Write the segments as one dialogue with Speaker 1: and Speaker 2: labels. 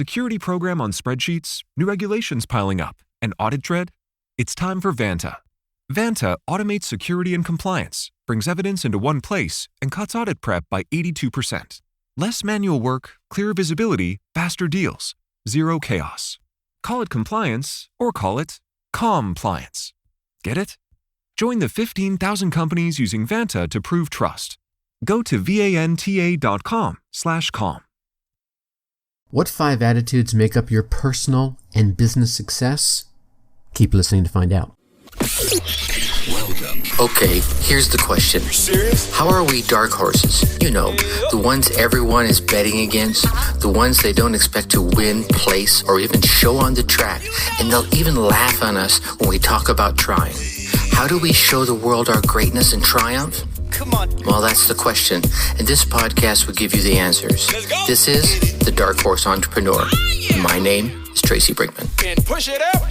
Speaker 1: security program on spreadsheets, new regulations piling up, and audit dread? It's time for Vanta. Vanta automates security and compliance, brings evidence into one place, and cuts audit prep by 82%. Less manual work, clearer visibility, faster deals, zero chaos. Call it compliance or call it compliance. Get it? Join the 15,000 companies using Vanta to prove trust. Go to vanta.com/calm.
Speaker 2: What 5 attitudes make up your personal and business success? Keep listening to find out.
Speaker 3: Welcome. Okay, here's the question. Serious? How are we dark horses? You know, the ones everyone is betting against, the ones they don't expect to win, place, or even show on the track, and they'll even laugh on us when we talk about trying. How do we show the world our greatness and triumph? Come on. Well, that's the question, and this podcast will give you the answers. This is The Dark Horse Entrepreneur. My name is Tracy Brinkman.
Speaker 4: And push it up.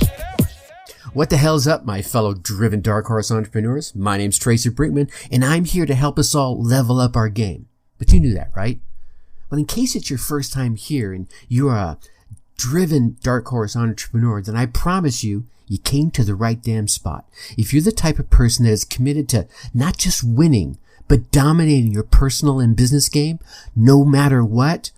Speaker 2: What the hell's up, my fellow driven dark horse entrepreneurs? My name's Tracy Brinkman, and I'm here to help us all level up our game. But you knew that, right? Well, in case it's your first time here and you're a driven dark horse entrepreneur, then I promise you came to the right damn spot. If you're the type of person that is committed to not just winning, but dominating your personal and business game, no matter what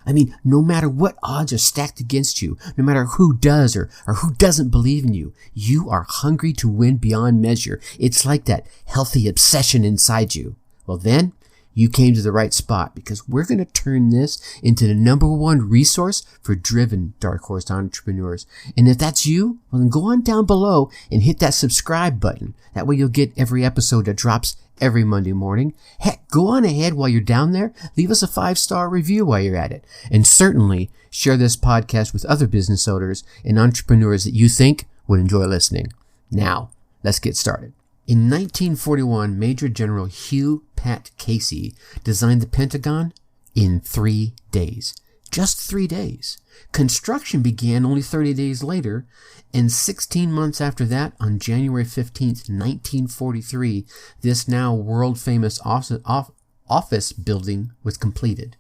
Speaker 2: odds are stacked against you, no matter who does or who doesn't believe in you, you are hungry to win beyond measure. It's like that healthy obsession inside you. Well, then you came to the right spot, because we're going to turn this into the #1 resource for driven dark horse entrepreneurs. And if that's you, well, then go on down below and hit that subscribe button. That way you'll get every episode that drops every Monday morning. Heck, go on ahead while you're down there. Leave us a 5-star review while you're at it. And certainly share this podcast with other business owners and entrepreneurs that you think would enjoy listening. Now, let's get started. In 1941, Major General Hugh Pat Casey designed the Pentagon in 3 days. Just 3 days. Construction began only 30 days later, and 16 months after that, on January 15th, 1943, this now world-famous office building was completed.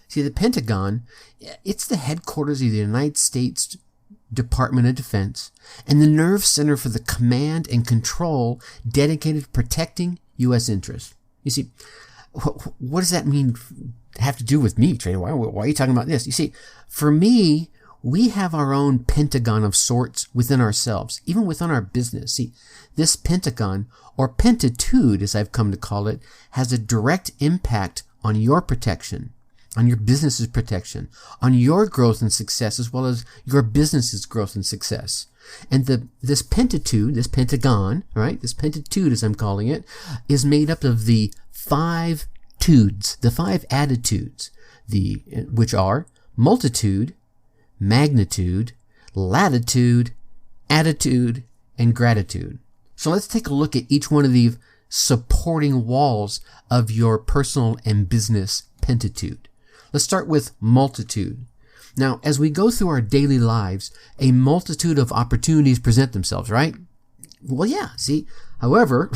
Speaker 2: See, the Pentagon, it's the headquarters of the United States Department of Defense and the nerve center for the command and control dedicated to protecting U.S. interests. You see, what does that mean have to do with me, Trader? Why are you talking about this? You see, for me, we have our own Pentagon of sorts within ourselves, even within our business. See, this Pentagon, or Penta'tude as I've come to call it, has a direct impact on your protection, on your business's protection, on your growth and success, as well as your business's growth and success. And this Penta'tude, this Pentagon, right, this Penta'tude as I'm calling it, is made up of the 5 tudes, the 5 attitudes, which are multitude, magnitude, latitude, attitude, and gratitude. So let's take a look at each one of these supporting walls of your personal and business Penta'tude. Let's start with multitude. Now, as we go through our daily lives, a multitude of opportunities present themselves, right? Well, yeah, see, however,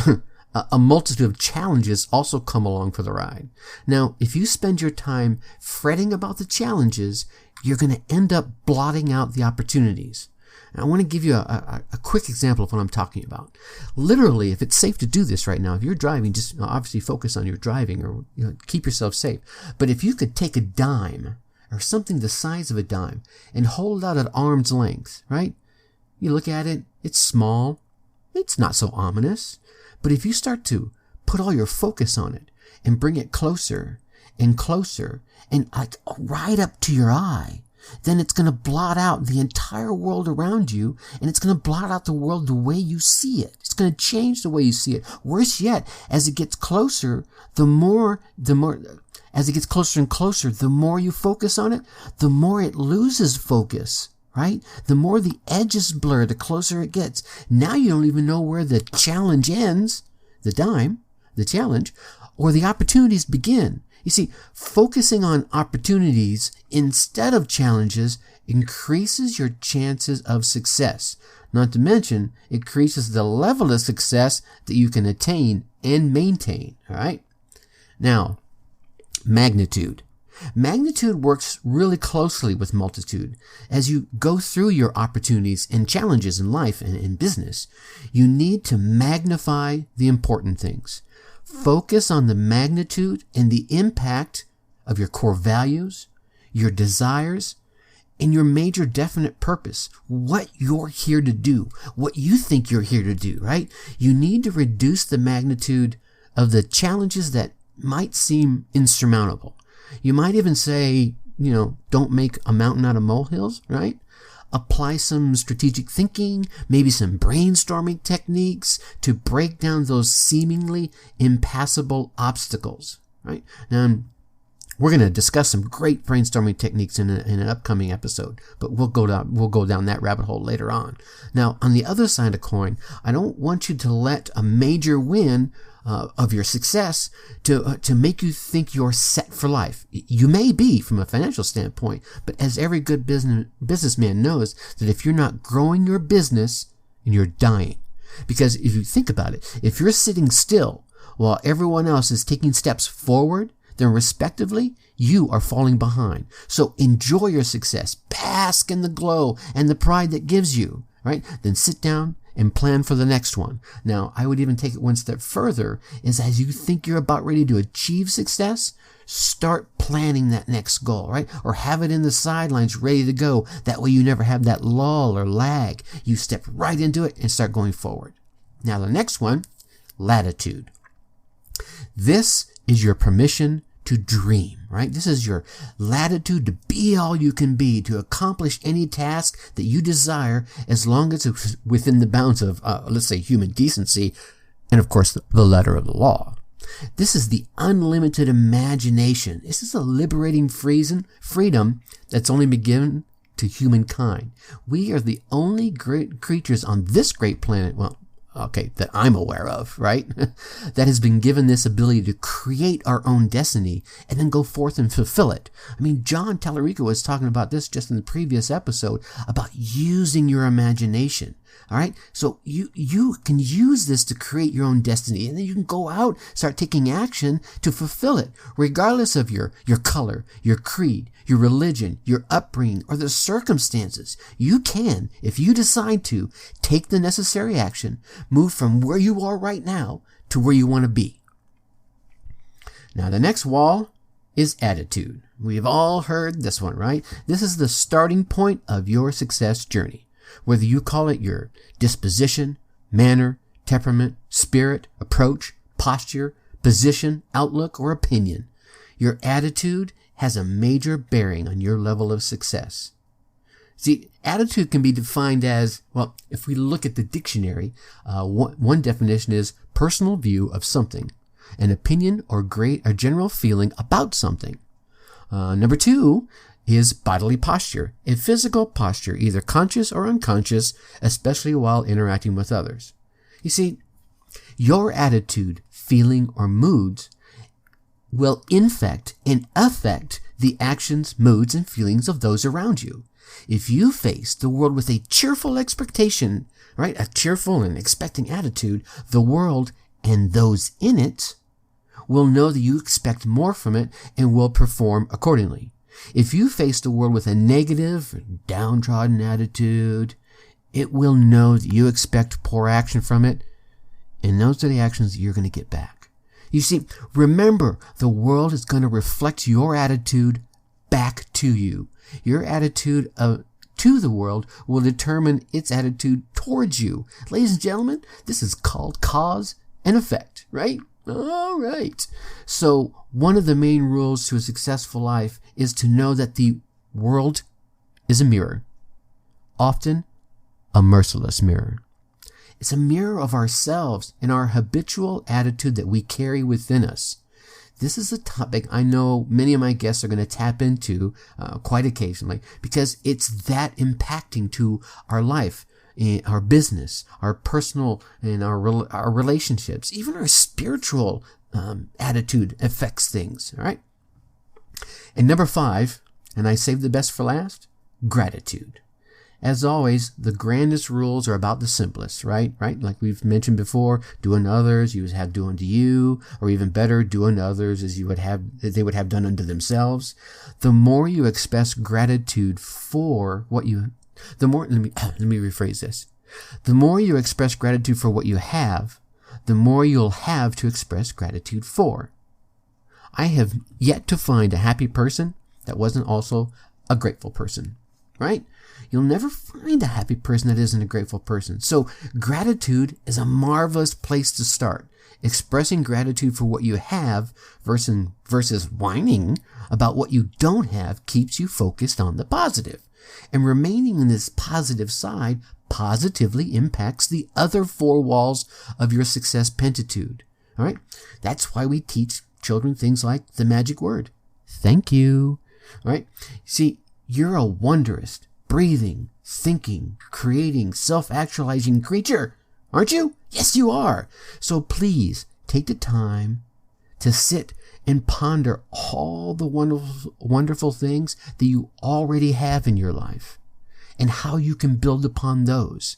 Speaker 2: a multitude of challenges also come along for the ride. Now, if you spend your time fretting about the challenges, you're going to end up blotting out the opportunities. And I want to give you a quick example of what I'm talking about. Literally, if it's safe to do this right now, if you're driving, just obviously focus on your driving, or keep yourself safe. But if you could take a dime or something the size of a dime and hold it out at arm's length, right? You look at it, it's small, it's not so ominous. But if you start to put all your focus on it and bring it closer and closer and like right up to your eye, then it's going to blot out the entire world around you, and it's going to blot out the world the way you see it. It's going to change the way you see it. Worse yet, as it gets closer, as it gets closer and closer, the more you focus on it, the more it loses focus, right? The more the edges blur, the closer it gets. Now you don't even know where the challenge ends, the challenge, or the opportunities begin. You see, focusing on opportunities instead of challenges increases your chances of success. Not to mention, it increases the level of success that you can attain and maintain. All right? Now, magnitude. Magnitude works really closely with multitude. As you go through your opportunities and challenges in life and in business, you need to magnify the important things. Focus on the magnitude and the impact of your core values, your desires, and your major definite purpose, what you're here to do, what you think you're here to do, right? You need to reduce the magnitude of the challenges that might seem insurmountable. You might even say, don't make a mountain out of molehills, right? Apply some strategic thinking, maybe some brainstorming techniques to break down those seemingly impassable obstacles, right? Now, we're going to discuss some great brainstorming techniques in an upcoming episode, but we'll go down that rabbit hole later on. Now, on the other side of the coin, I don't want you to let a major win of your success to make you think you're set for life. You may be from a financial standpoint, but as every good businessman knows, that if you're not growing your business, you're dying. Because if you think about it, if you're sitting still while everyone else is taking steps forward, then respectively, you are falling behind. So enjoy your success, bask in the glow and the pride that gives you, right? Then sit down and plan for the next one. Now, I would even take it one step further, is as you think you're about ready to achieve success, start planning that next goal, right? Or have it in the sidelines ready to go. That way you never have that lull or lag. You step right into it and start going forward. Now, the next one, latitude. This is your permission to dream, right? This is your latitude to be all you can be, to accomplish any task that you desire, as long as it's within the bounds of, let's say, human decency, and of course, the letter of the law. This is the unlimited imagination. This is a liberating freedom that's only been given to humankind. We are the only great creatures on this great planet, that I'm aware of, right? that has been given this ability to create our own destiny and then go forth and fulfill it. I mean, John Tallarico was talking about this just in the previous episode about using your imagination. All right. So you can use this to create your own destiny, and then you can go out, start taking action to fulfill it, regardless of your color, your creed, your religion, your upbringing, or the circumstances. You can, if you decide to, take the necessary action, move from where you are right now to where you want to be. Now, the next wall is attitude. We've all heard this one, right? This is the starting point of your success journey. Whether you call it your disposition, manner, temperament, spirit, approach, posture, position, outlook, or opinion, your attitude has a major bearing on your level of success. See, attitude can be defined as, if we look at the dictionary, one definition is personal view of something, an opinion or general feeling about something. Number two is bodily posture, a physical posture, either conscious or unconscious, especially while interacting with others. You see, your attitude, feeling, or moods will infect and affect the actions, moods, and feelings of those around you. If you face the world with a cheerful expectation, right, a cheerful and expecting attitude, the world and those in it will know that you expect more from it and will perform accordingly. If you face the world with a negative, downtrodden attitude, it will know that you expect poor action from it, and those are the actions that you're going to get back. You see, remember, the world is going to reflect your attitude back to you. Your attitude to the world will determine its attitude towards you. Ladies and gentlemen, this is called cause and effect, right? All right. So one of the main rules to a successful life is to know that the world is a mirror, often a merciless mirror. It's a mirror of ourselves and our habitual attitude that we carry within us. This is a topic I know many of my guests are going to tap into quite occasionally, because it's that impacting to our life, our business, our personal and our relationships, even our spiritual attitude affects things. All right. And number 5, and I saved the best for last, gratitude. as always, the grandest rules are about the simplest, right? Like we've mentioned before, do unto others, you would have do unto you, or even better, do unto others as they would have done unto themselves. The more you express gratitude for what you, let me rephrase this. The more you express gratitude for what you have, the more you'll have to express gratitude for. I have yet to find a happy person that wasn't also a grateful person, right? You'll never find a happy person that isn't a grateful person. So gratitude is a marvelous place to start. Expressing gratitude for what you have versus whining about what you don't have keeps you focused on the positive. And remaining in this positive side positively impacts the other 4 walls of your success pentitude. All right? That's why we teach children things like the magic word. Thank you. All right? See, you're a wondrous, breathing, thinking, creating, self-actualizing creature, aren't you? Yes, you are. So please take the time to sit and ponder all the wonderful things that you already have in your life and how you can build upon those.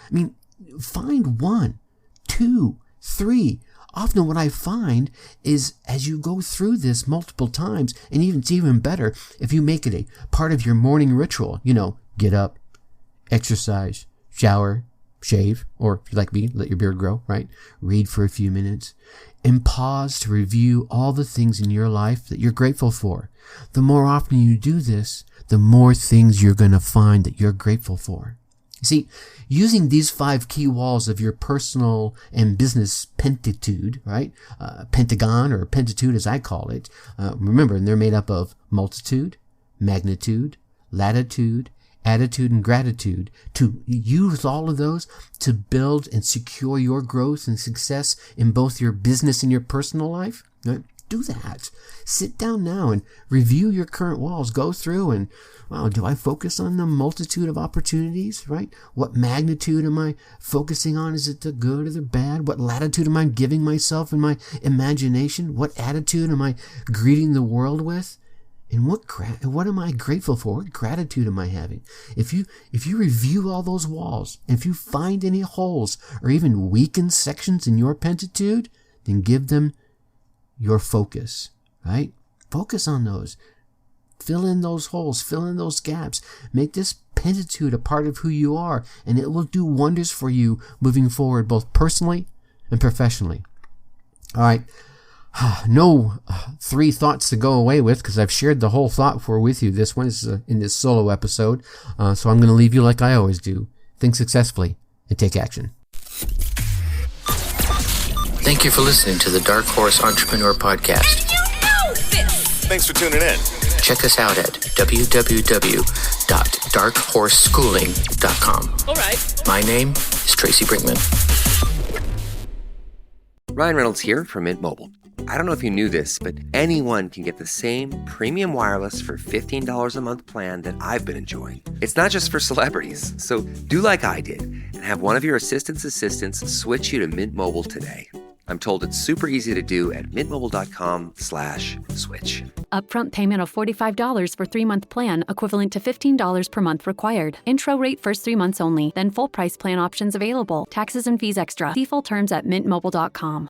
Speaker 2: I mean, find 1, 2, 3. Often what I find is as you go through this multiple times, and it's even better if you make it a part of your morning ritual, get up, exercise, shower, shave, or if you like me, let your beard grow, right? Read for a few minutes and pause to review all the things in your life that you're grateful for. The more often you do this, the more things you're going to find that you're grateful for. See, using these 5 key walls of your personal and business pentitude, right? Pentagon or pentitude as I call it. Remember, they're made up of multitude, magnitude, latitude, attitude, and gratitude. To use all of those to build and secure your growth and success in both your business and your personal life, right? Do that. Sit down now and review your current walls. Go through and, wow, do I focus on the multitude of opportunities, right? What magnitude am I focusing on? Is it the good or the bad? What latitude am I giving myself in my imagination? What attitude am I greeting the world with? And what am I grateful for? What gratitude am I having? If you review all those walls, if you find any holes or even weakened sections in your pentitude, then give them your focus, right? Focus on those. Fill in those holes, fill in those gaps. Make this pentitude a part of who you are, and it will do wonders for you moving forward, both personally and professionally. All right. No 3 thoughts to go away with because I've shared the whole thought with you. This one is in this solo episode. So I'm going to leave you like I always do. Think successfully and take action.
Speaker 3: Thank you for listening to the Dark Horse Entrepreneur Podcast.
Speaker 4: Thanks for tuning in.
Speaker 3: Check us out at www.darkhorseschooling.com.
Speaker 4: All right.
Speaker 3: My name is Tracy Brinkman.
Speaker 5: Ryan Reynolds here from Mint Mobile. I don't know if you knew this, but anyone can get the same premium wireless for $15 a month plan that I've been enjoying. It's not just for celebrities, so do like I did and have one of your assistants switch you to Mint Mobile today. I'm told it's super easy to do at mintmobile.com/switch.
Speaker 6: Upfront payment of $45 for 3-month plan, equivalent to $15 per month required. Intro rate first 3 months only, then full price plan options available. Taxes and fees extra. See full terms at mintmobile.com.